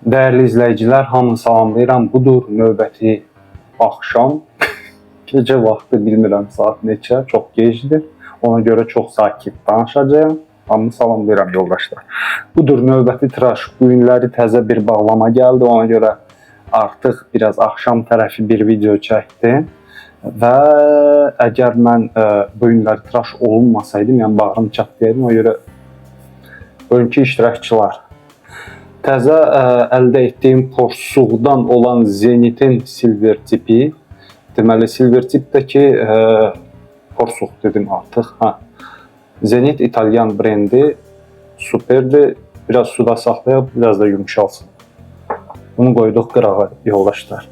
Değerli izleyiciler, hamı salamlayıram. Budur növbəti axşam. Gecə vaxtı bilmirəm saat neçə, çox gecdir. Ona görə çox sakit danışacağım. Hamı salamlayıram yoldaşlar. Budur növbəti tıraş. Bu günləri təzə bir bağlama gəldi. Ona görə artıq biraz axşam tərəfi bir video çəkdim. Və əgər mən bu günləri tıraş olunmasaydım, yəni bağrım çatlayaydım, ona görə bugünkü iştirakçılar. Təzə əldə etdiyim Porsuqdan olan Zenit'in silver tipi. Deməli silver tipdəki Porsuq dedim artıq. Zenit İtalyan brendi. Superdir. Biraz suda saxlayıb, biraz da yumuşalsın. Bunu qoyduq qırağa yoldaşlar.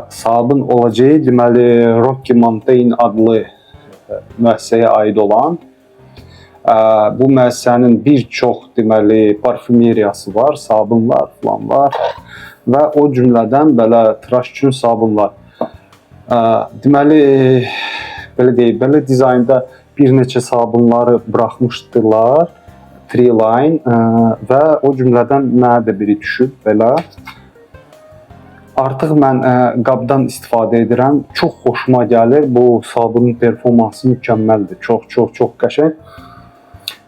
Sabun olacağı deməli Rocky Mountain adlı müəssisəyə aid olan. Bu müəssisənin bir çox deməli parfümeriyası var, sabunlar falan var və o cümlədən belə tıraş üçün sabunlar. Deməli belə deyək, belə dizaynda bir neçə sabunları buraxmışdılar, Tree Line və o cümlədən mənə də biri düşüb belə. Artıq mən qabdan istifadə edirəm. Çox xoşuma gəlir. Bu sabunun performansı mükəmməldir. Çox qəşəng.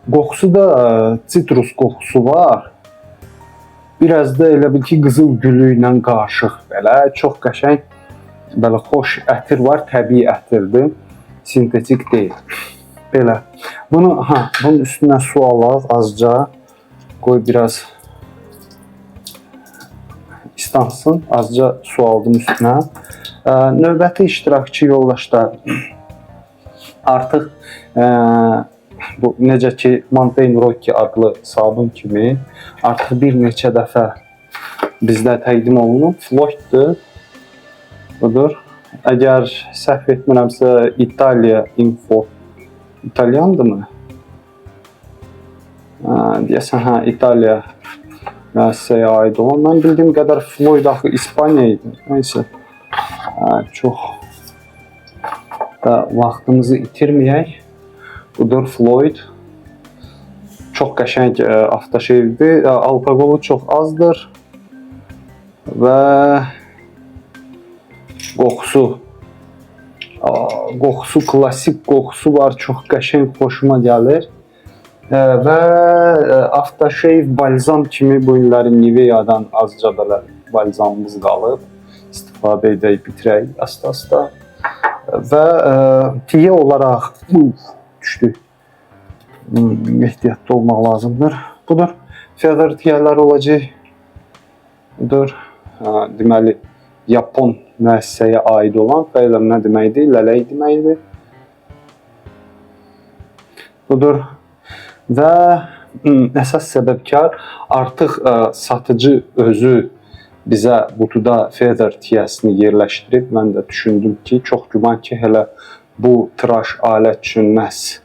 Qoxusu da sitrus qoxusu var. Biraz da elə bil ki qızıl gülü ilə qarışıq belə. Çox qəşəng, belə xoş ətir var, təbii ətirdir. Sintetik deyil. Belə. Bunun üstünə su alaq azca. Qoy biraz istansın. Azca su aldım üstünə. Növbəti iştirakçı yoldaşlar. Artıq bu necə ki Mountain Rocky adlı sabun kimi artıq bir neçə dəfə bizdə təqdim olunub. Floyddur. Budur. Əgər səhv etmirəmsə İtaliya info. İtalyandır mı? Deyəsən İtaliya müəssisəyə aid olan. Mən bildiyim qədər Floyd axı İspaniya idi. Neyse. Çox da vaxtımızı itirməyək. Budur Floyd. Çox qəşəng avtoşevdir. Alkoqolu çox azdır. Və qoxusu klasik qoxusu var. Çox qəşəng, xoşuma gəlir. Və aftershave balzam kimi bu günləri Nivea'dan azca belə balzamımız qalıb. İstifadə edək, bitirək asta-asta. Və tiye olaraq düşdü. Ehtiyatlı olmaq lazımdır. Budur. Feather tiyələr olacaq. Budur. Deməli, Yapon müəssisəyə aid olan. Feather nə deməkdir? Lələk deməkdir. Budur. Və əsas səbəbkar artıq satıcı özü bizə qutuda feather tiyəsini yerləşdirib. Mən də düşündüm ki, çox güman ki, hələ bu tıraş alət üçün məhz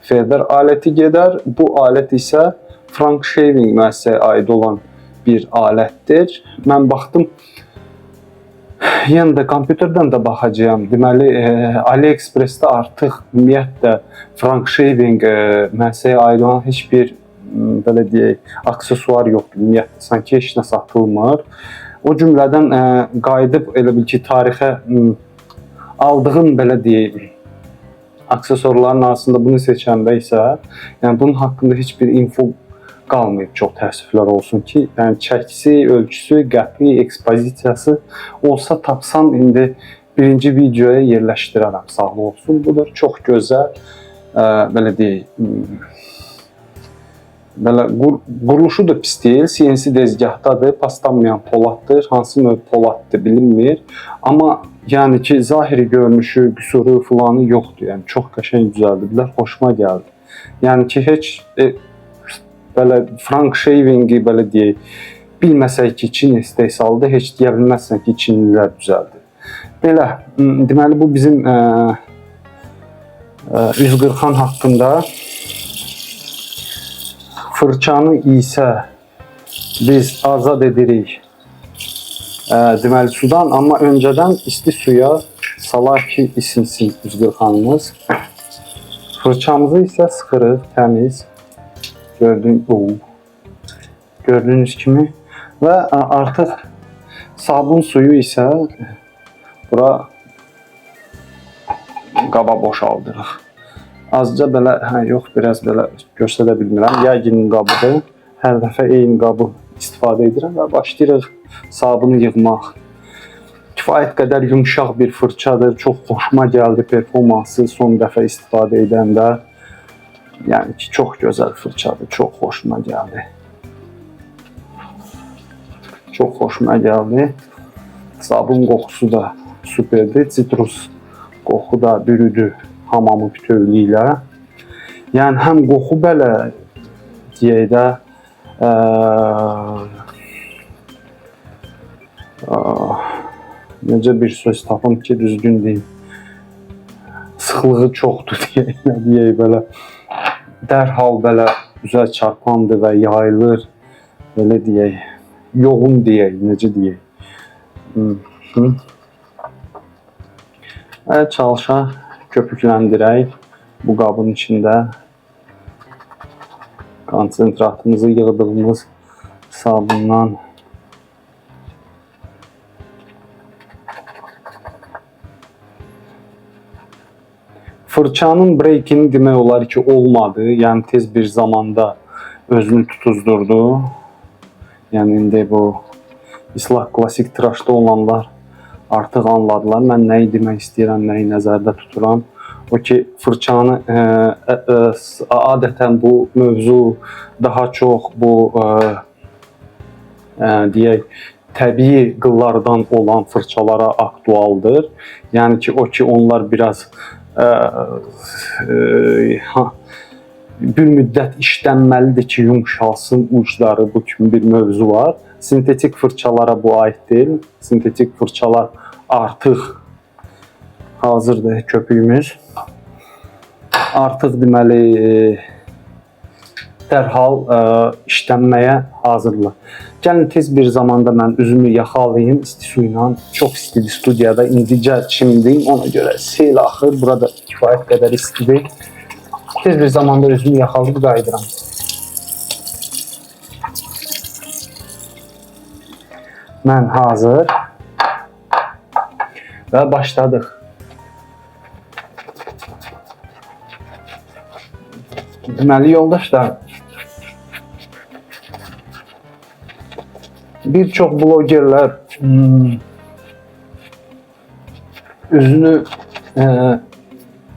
feather aləti gedər. Bu alət isə Frank Shaving müəssisəyə aid olan bir alətdir. Mən baxdım, yenə də kompüterdən də baxacağım. Deməli, AliExpressdə artıq ümumiyyətlə Frank Shaving müəssisəyə aid olan heç bir belə deyək, aksesuar yoxdur. Ümumiyyətlə, sanki heç nə satılmır. O cümlədən qayıdıb elə bil ki, tarixə aldığım belə deyək, aksesuarların arasında bunu seçəndə isə, yəni bunun haqqında heç bir info qalmayıb, çox təəssüflər olsun ki, yəni çəkisi, ölçüsü, qəti, ekspozisiyası olsa tapsam indi birinci videoya yerləşdirərəm, sağ olsun. Budur, çox gözəl, belə deyək, belə quruluşu da pis deyil, CNC dezgahdadır, paslanmayan poladdır, hansı növ poladdır bilinmir. Amma yəni ki, zahiri görünüşü, qüsuru filanı yoxdur, yəni çox qəşəng düzəldiblər, xoşuma gəldi. Yəni ki, heç belə Frank Shaving'i belə deyək, bilməsək ki, Çin istehsalıdır, heç deyə bilməzsən ki, Çinlilər düzəldir. Belə, deməli bu bizim üzqırxan haqqında. Fırçanı isə biz azad edirik deməli sudan, amma öncədən isti suya salaq ki, isinsin üzqırxanımız. Fırçamızı isə sıxırıq, təmiz. Gördüyünüz kimi Və artıq sabun suyu isə bura qaba boşaldırıq. Azca belə, yox, biraz belə göstərə bilmirəm. Yəqin qabıdır. Hər dəfə eyni qabı istifadə edirəm və başlayırıq sabunu yığmaq. Kifayət qədər yumşaq bir fırçadır. Çox xoşuma gəldi performansı son dəfə istifadə edəndə. Yəni ki, çox gözəl fırçadır. Çox xoşuma gəldi. Çox xoşuma gəldi. Sabun qoxusu da superdir. Sitrus qoxu da bürüdü hamamı bütövlüklə. Yəni həm qoxu belə deyək də necə bir söz tapım ki, düzgün deyim. Sıxlığı çoxdur deyək belə. Dərhal belə üzə çarpandır və yayılır. Belə deyək. Yoğun deyək, necə deyək. Çalışaq, köpükləndirək bu qabın içində konsentratımızı yığdığımız sabundan. Fırçanın breakini demək olar ki, olmadı. Yəni tez bir zamanda özünü tutuzdurdu. Yəni indi bu islah klasik tıraşda olanlar artıq anladılar. Mən nəyi demək istəyirəm, nəyi nəzərdə tuturam. O ki, fırçanı adətən bu mövzu daha çox bu deyək, təbii qıllardan olan fırçalara aktualdır. Yəni ki, o ki, onlar biraz bir müddət işlənməlidir ki, yumşalsın ucları, bu kimi bir mövzu var. Sintetik fırçalara bu aid deyil. Sintetik fırçalar artıq hazırdır köpüyümüz. Artıq deməli dərhal işlənməyə hazırdır. Gəlin tez bir zamanda mən üzümü yaxalayım isti su ilə. Çox istidir studiyada. İndicə çimdiyim, ona görə sel axır. Burada kifayət qədər istidir. Tez bir zamanda üzümü yaxalayıb qayıdıram. Mən hazır və başladıq. Deməli, yoldaşlar, bir çox blogerlər üzünü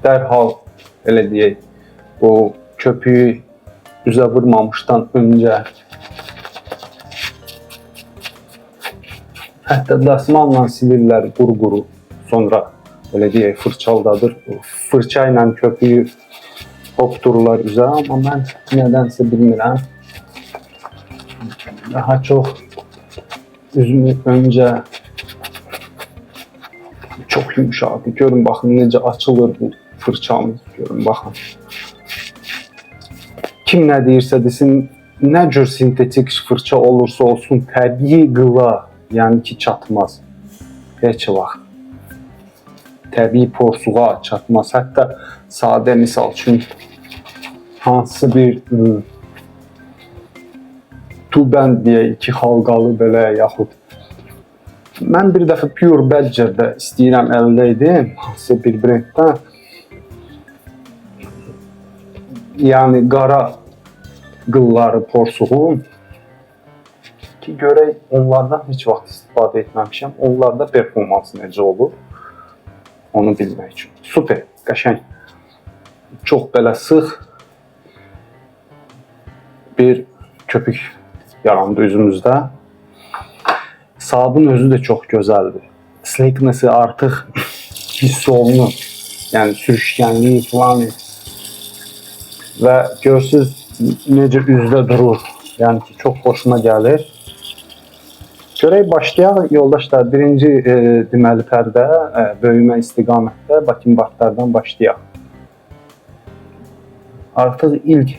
dərhal, elə deyək, bu köpüyü üzə vurmamışdan öncə hətta dasmalla silirlər quru-quru, sonra elə deyək, fırçaldadır. Fırça ilə köpüyü hopdururlar üzə, amma mən nədənsə bilmirəm. Daha çox üzümü öncə çox yumuşaqdır. Görün, baxın, necə açılır bu fırçamız. Görün, baxın. Kim nə deyirsə desin, nə cür sintetik fırça olursa olsun, təbii qıla, yəni ki, çatmaz. Heç vaxt. Təbii porsuğa çatmaz. Hətta sadə misal üçün hansı bir tubən deyək ki, xalqalı belə, yaxud mən bir dəfə Pure Badger'də istəyirəm əldə edim, hansı bir brenddən. Yəni qara qılları, porsuğun ki, görək, onlardan heç vaxt istifadə etməmişəm. Onlarda performansı necə olur, onu bilmək üçün. Super, qəşəng. Çox belə sıx bir köpük yarandı üzümüzdə. Sabun özü də çox gözəldir. Slackness-i artıq hiss olunur. Yəni sürüşkənliyi falan. Və görsünüz necə üzdə durur. Yəni ki, çox xoşuma gəlir. Görək, başlayaq yoldaşlar. Birinci deməli pərdə, böyümə istiqamətdə Bakimbartlardan başlayaq. Artıq ilk,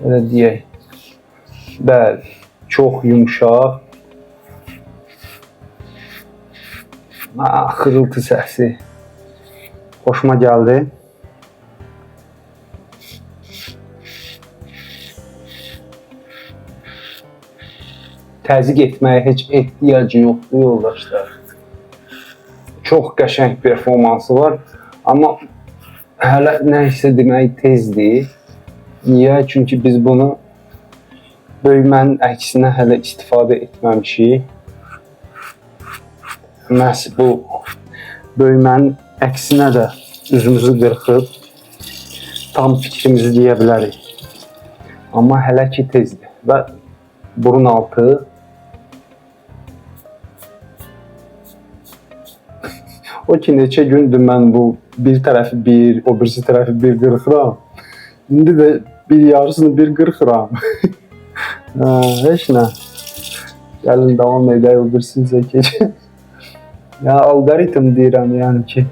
elə deyək, bəli, çox yumuşaq. Xırıltı səsi xoşuma gəldi. təzyiq etməyə heç ehtiyacı yoxdur yoldaşlar. Çox qəşəng performansı var, amma hələ nə isə demək tezdir. Niyə? Çünki biz bunu böyümənin əksinə hələ istifadə etməmişik. Məhz bu böyümənin əksinə də üzümüzü qırxıb tam fikrimizi deyə bilərik. Amma hələ ki tezdir və burun altı o ki neçə gündür mən bu bir tərəfi bir, o birisi tərəfi bir qırxıram. İndi də bir yarısını bir qırxıram. Heç nə. Gəlin davam edək, o birisini keçək. Ya algoritm deyirəm yəni ki.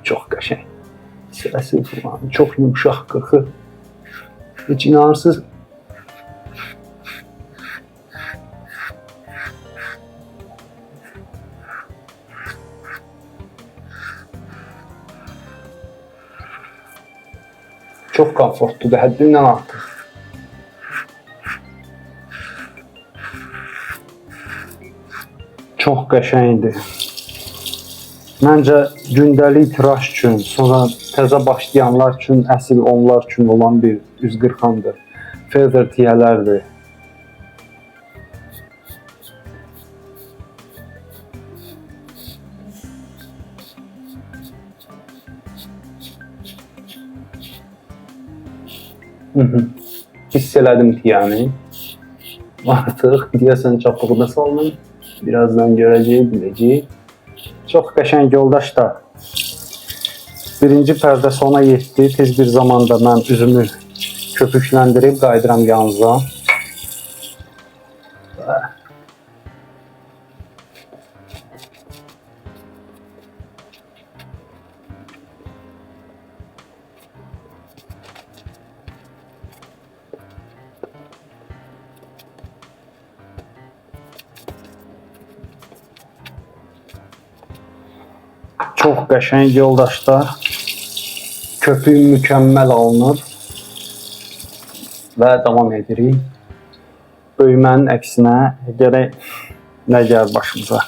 Çox qəşəng. Səsi falan, çox yumşaq qırxı. Heç inanırsınız. Çox komfortludur, həddindən artıq. Çox qəşəngdir. Məncə gündəlik tıraş üçün, sonra təzə başlayanlar üçün, əsl onlar üçün olan bir üz qırxandır. Feather tiyələrdir. Hiss elədim tiyəni. Artıq deyəsən çapığına saldım. Birazdan görəcəyik, biləcəyik. Çox qəşəng yoldaşlar. Birinci pərdə sona yetdi. Tez bir zamanda mən üzümü köpükləndirib qayıdıram yanınıza. Çox qəşəng yoldaşlar. Köpük mükəmməl alınır. Və davam edirik. Böyümənin əksinə gərək nə gəlir başımıza.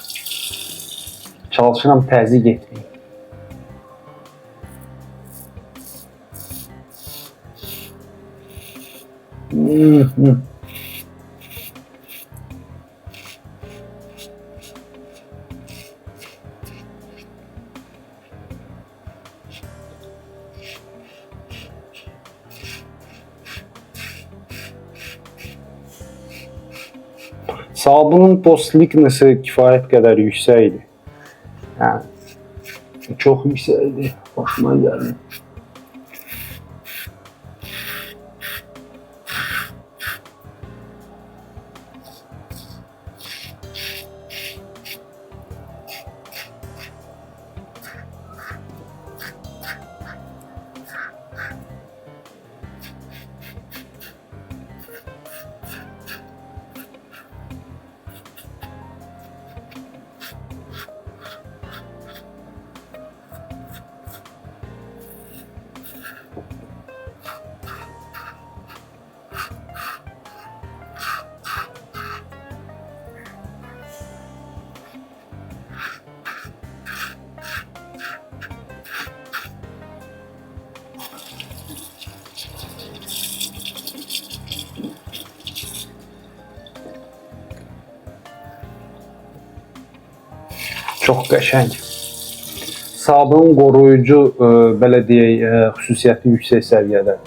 Çalışıram təzyiq etməyim. Sabunun post-lickness'ı kifayət qədər yüksəkdir. Yəni, çox yüksəkdir. Xoşuma gəldi. Çox qəşəng. Sabunun qoruyucu, belə deyək, xüsusiyyəti yüksək səviyyədə.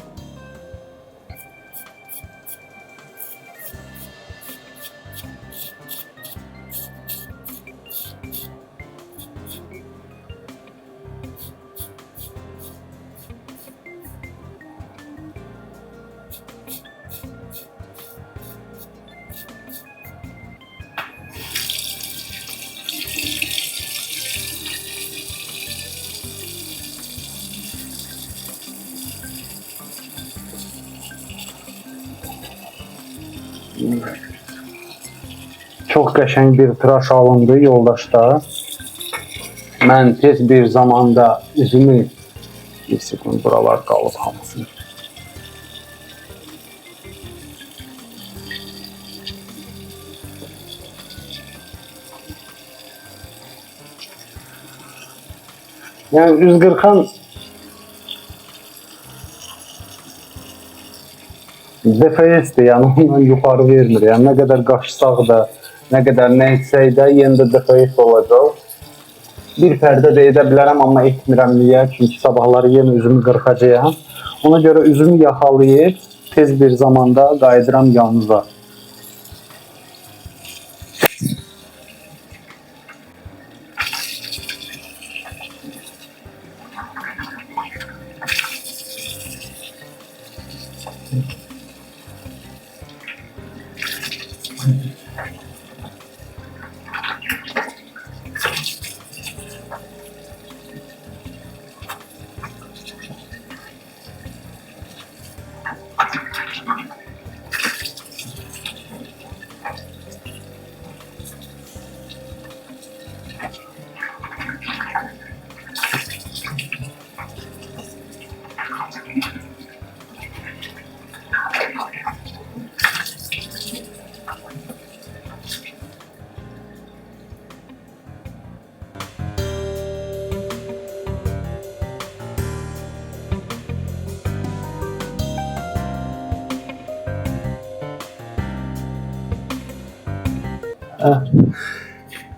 Çox qəşəng bir tıraş alındı yoldaşlar. Mən tez bir zamanda üzümü bir sekund buralar qalıb hamısını. Yəni üz qırxan DFS-dir, yəni ondan yuxarı vermir. Yəni nə qədər qaçsaq da, nə qədər nə etsək də, yenə də DFS olacaq. Bir pərdə də edə bilərəm, amma etmirəm niyə? Çünki sabahları yenə üzümü qırxacağam. Ona görə üzümü yaxalayıb tez bir zamanda qayıdıram yanınıza.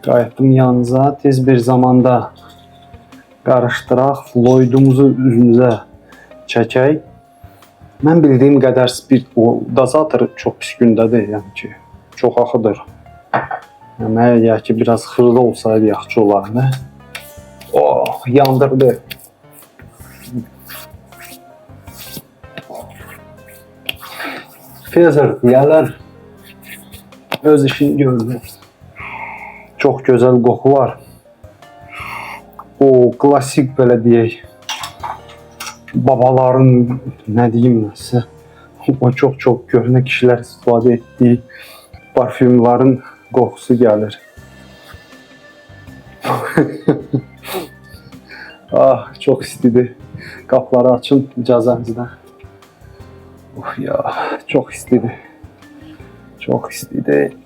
Qayıtdım yanınıza. Tez bir zamanda qarışdıraq. Floydumuzu üzümüzə çəkək. Mən bildiyim qədər spirt, o dozator çox pis gündədir, yəni ki, çox axıdır. Yəni əgər ki, biraz xırda olsaydı yaxşı olardı. Oh, yandırdı. Fezer deyərlər, öz işini gördü. Çox gözəl qoxu var. O klasik belə deyək, babaların, nə deyim nəsə, o çox köhnə kişilər istifadə etdiyi parfümlərin qoxusu gəlir. Ah, çox istidir. Qapıları açın icazənizlə. Oh ya, çox istidir. Çox istidir.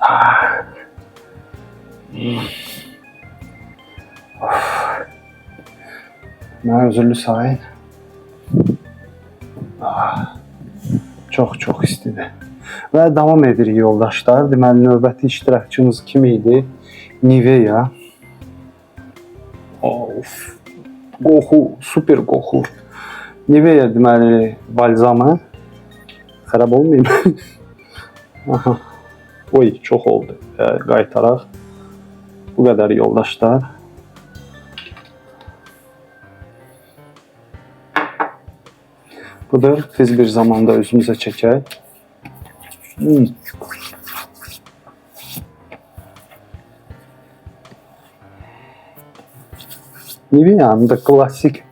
Mənə özürlü sayın. Çox istidir. Və davam edirik yoldaşlar. Deməli, növbəti iştirakçımız kim idi? Nivea. Of, qoxu, super qoxu. Nivea deməli, balzamı. Xərab olmayayım. Oy, çox oldu. Qaytaraq. Bu qədər yoldaşlar. Budur, tez bir zamanda üzümüzə çəkək. Nivea'nın da klasik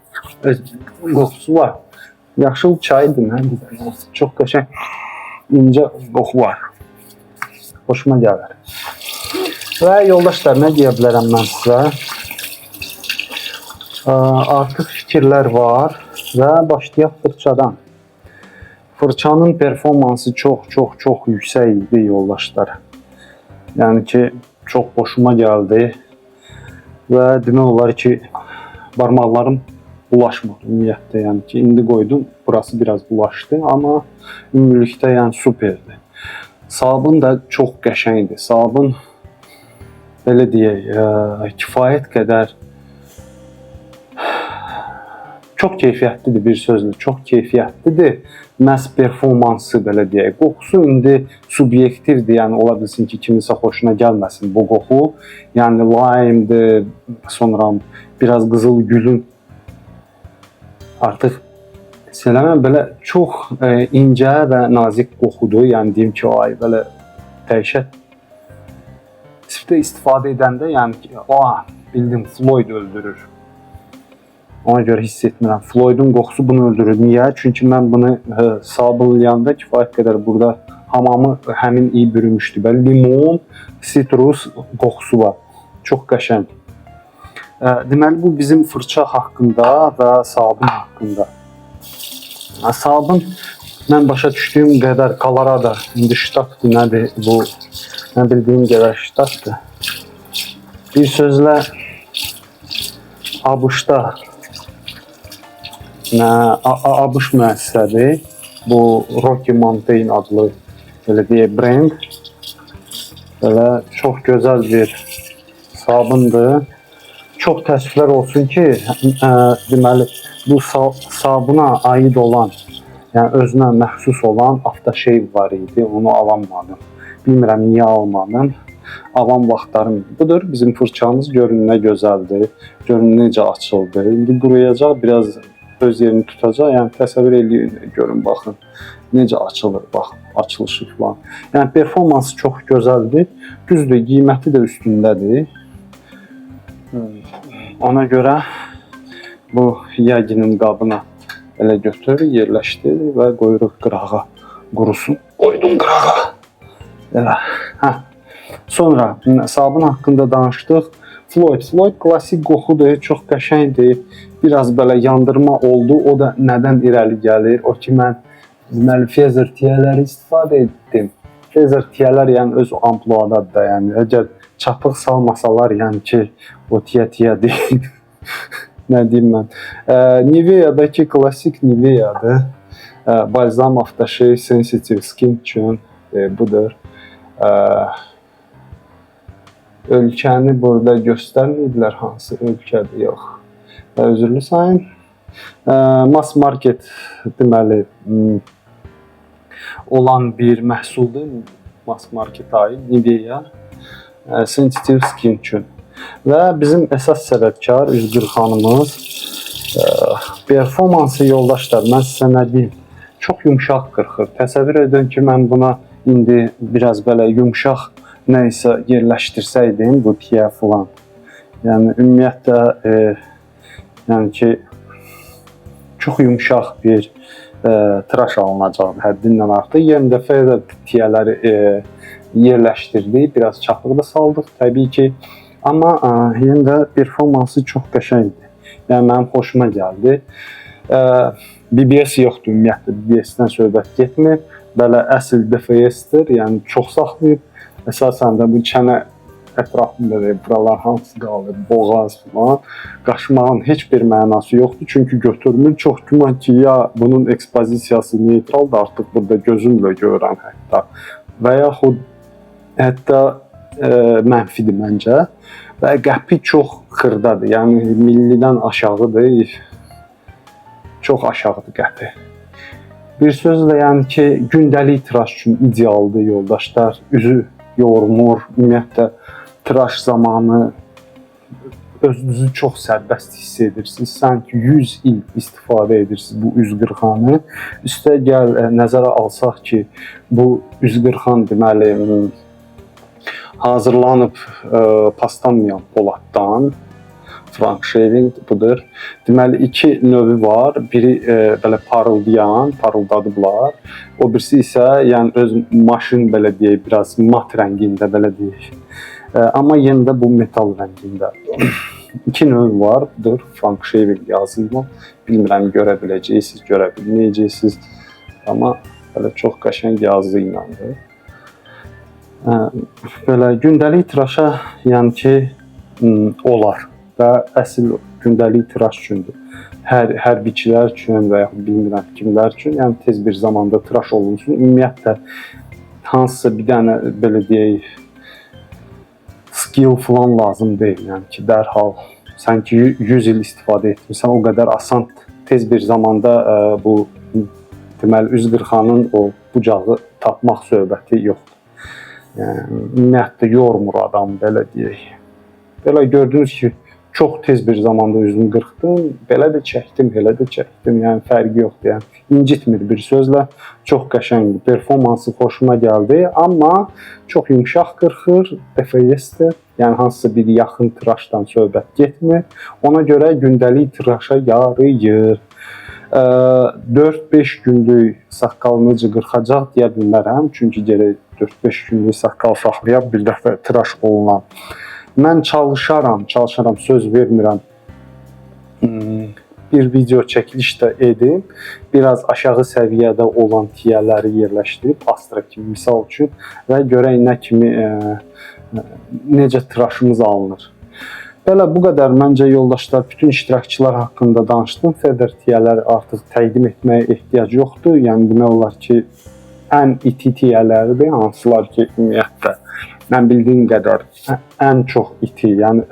qoxusu var. Yaşıl çaydır, nədir? Çox qəşəng, incə qoxu var. Hoşuma gəlir. Və yoldaşlar, nə deyə bilərəm mən sizə? Artıq fikirlər var və başlayaq fırçadan. Fırçanın performansı çox yüksək idi yoldaşlar. Yəni ki, çox hoşuma gəldi və demək olar ki, barmaqlarım bulaşmadı ümumiyyətlə. Yəni ki, indi qoydum, burası biraz bulaşdı, amma ümumilikdə yəni superdir. Sabun da çox qəşəngdir. Sabun belə deyək, kifayət qədər çox keyfiyyətlidir bir sözlə, çox keyfiyyətlidir. Məhz performansı belə deyək. Qoxusu indi subyektivdir, yəni ola bilsin ki, kimisə xoşuna gəlməsin bu qoxu. Yəni lime'dir, sonra biraz qızıl gülün artıq söyləməm belə çox incə və nazik qoxudur. Yəni deyim ki, ay belə dəhşət istifadə edəndə, yəni ki, bildim, Floyd öldürür. Ona görə hiss etmirəm. Floyd'un qoxusu bunu öldürür. Niyə? Çünki mən bunu sabunlayanda kifayət qədər burada hamamı həmin iyi bürümüşdü. Limon, sitrus qoxusu var. Çox qəşəng. Deməli, bu bizim fırça haqqında və sabun haqqında. Sabun, mən başa düşdüyüm qədər Colorado, indi ştatdır, nədir bu? Mən bildiyim qədər ştatdır. Bir sözlə, ABŞ-da ABŞ müəssisədir. Bu Rocky Mountain adlı belə deyək brend. Belə çox gözəl bir sabundur. Çox təəssüflər olsun ki, deməli bu sabuna aid olan, yəni özünə məxsus olan aftershave var idi. Onu alamadım. Bilmirəm niyə almadım. Avam vaxtlarım budur. Bizim fırçamız görün nə gözəldir. Görün necə açıldı. İndi quruyacaq, biraz öz yerini tutacaq. Yəni təsəvvür eləyin, görün baxın. Necə açılır, bax, açılışı falan. Yəni performansı çox gözəldir. Düzdür, qiyməti də üstündədir. Ona görə bu yəqinin qabına elə götür, yerləşdir və qoyuruq qırağa qurusun. Qoydum qırağa. Elə. Sonra sabun haqqında danışdıq. Floyd klassik qoxudur, çox qəşəngdir. Biraz belə yandırma oldu. O da nədən irəli gəlir? O ki, mən deməli feather tiyələri istifadə etdim. Feather tiyələr yəni öz ampluadadır da, yəni əgər çapıq salmasalar, yəni ki, o tiyə deyil. Nə deyim mən? Nivea'dakı klassik Nivea'dır. Balzam aftershave sensitive skin üçün budur. Ölkəni burada göstərməyiblər, hansı ölkədir, yox. Özürlü sayın. Mass market deməli olan bir məhsuldur. Mass market aid Nivea sensitive skin üçün. Və bizim əsas səbəbkar Üzgür xanımız performansı yoldaşlar, mən sizə nə deyim, çox yumşaq qırxır. Təsəvvür edin ki, mən buna indi biraz belə yumşaq nə isə yerləşdirsəydim, bu tiyə falan. Yəni ümumiyyətlə yəni ki, çox yumşaq bir tıraş alınacaq həddindən artıq. Yəni dəfə də tiyələri yerləşdirdik, biraz çapıq da saldıq təbii ki. Amma yenə də performansı çox qəşəngdir. Yəni mənim xoşuma gəldi. BBS yoxdur ümumiyyətlə, BBS-dən söhbət getmir. Belə əsl DFS-dir, yəni çox saxlayıb. Əsasən də bu çənə ətrafında buralar hansı qalır, boğaz falan, qaşmağın heç bir mənası yoxdur. Çünki götürmür. Çox güman ki, ya bunun ekspozisiyası neytraldır, artıq burada gözümlə görürəm hətta. Və yaxud hətta mənfidir məncə. Və qəpi çox xırdadır. Yəni millidən aşağıdır. Çox aşağıdır qəpi. Bir sözlə, yəni ki, gündəlik tıraş üçün idealdır yoldaşlar. Üzü yormur, ümumiyyətlə tıraş zamanı özünüzü çox sərbəst hiss edirsiniz. Sanki 100 il istifadə edirsiniz bu üz qırxanı. Üstə gəl nəzərə alsaq ki, bu üz qırxan deməli hazırlanıb paslanmayan poladdan, frank shaving budur. Deməli iki növü var. Biri belə parıldayan, parıldadıblar. O birisi isə yəni öz maşın belə deyək, biraz mat rəngində belə deyək. Amma yenə də bu metal rəngində. İki növ var. Budur, frank shaving yazılma. Bilmirəm görə biləcəksiniz, görə bilməyəcəksiniz. Amma belə çox qəşəng yazı iləndir. Belə gündəlik tıraşa yəni ki olar və əsl gündəlik tıraş üçündür. Hərbçilər üçün və yaxud bilmirəm kimlər üçün, yəni tez bir zamanda tıraş olunsun. Ümumiyyətlə hansısa bir dənə belə deyək skill falan lazım deyil. Yəni ki, dərhal sanki 100 il istifadə etmirsən, o qədər asan tez bir zamanda bu deməli üz qırxanın o bucağı tapmaq söhbəti yoxdur. Yəni ümumiyyətlə yormur adam belə deyək. Belə gördünüz ki, çox tez bir zamanda üzümü qırxdım, belə də çəkdim, elə də çəkdim. Yəni fərqi yoxdur. Yəni incitmir bir sözlə. Çox qəşəngdir. Performansı xoşuma gəldi, amma çox yumşaq qırxır, DFS-dir. Yəni hansısa bir yaxın tıraşdan söhbət getmir. Ona görə gündəlik tıraşa yarayır. 4-5 günlük saqqalınızı qırxacaq deyə bilmərəm. Çünki gərək 4-5 günlük saqqal saxlayıb bir dəfə tıraş olunan. Mən çalışaram, söz vermirəm. Bir video çəkiliş də edim. Biraz aşağı səviyyədə olan tiyələri yerləşdirib, Astra kimi misal üçün və görək nə kimi necə tıraşımız alınır. Belə bu qədər məncə yoldaşlar, bütün iştirakçılar haqqında danışdım. Feder tiyələri artıq təqdim etməyə ehtiyac yoxdur. Yəni demək olar ki, ən iti tiyələrdir, hansılar ki, ümumiyyətlə mən bildiyim qədər ən çox iti, yəni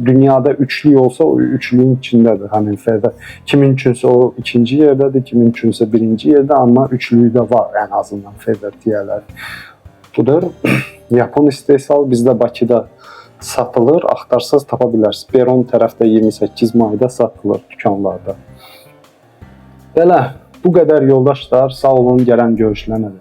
dünyada üçlük olsa o üçlüyün içindədir həmin Feder. Kimin üçünsə o ikinci yerdədir, kimin üçünsə birinci yerdə, amma üçlükdə var ən azından Feder tiyələri. Budur. Yapon istehsal bizdə Bakıda satılır, axtarsanız tapa bilərsiniz. Beron tərəfdə 28 mayda satılır dükanlarda. Belə, bu qədər yoldaşlar, sağ olun, gələn görüşlərə.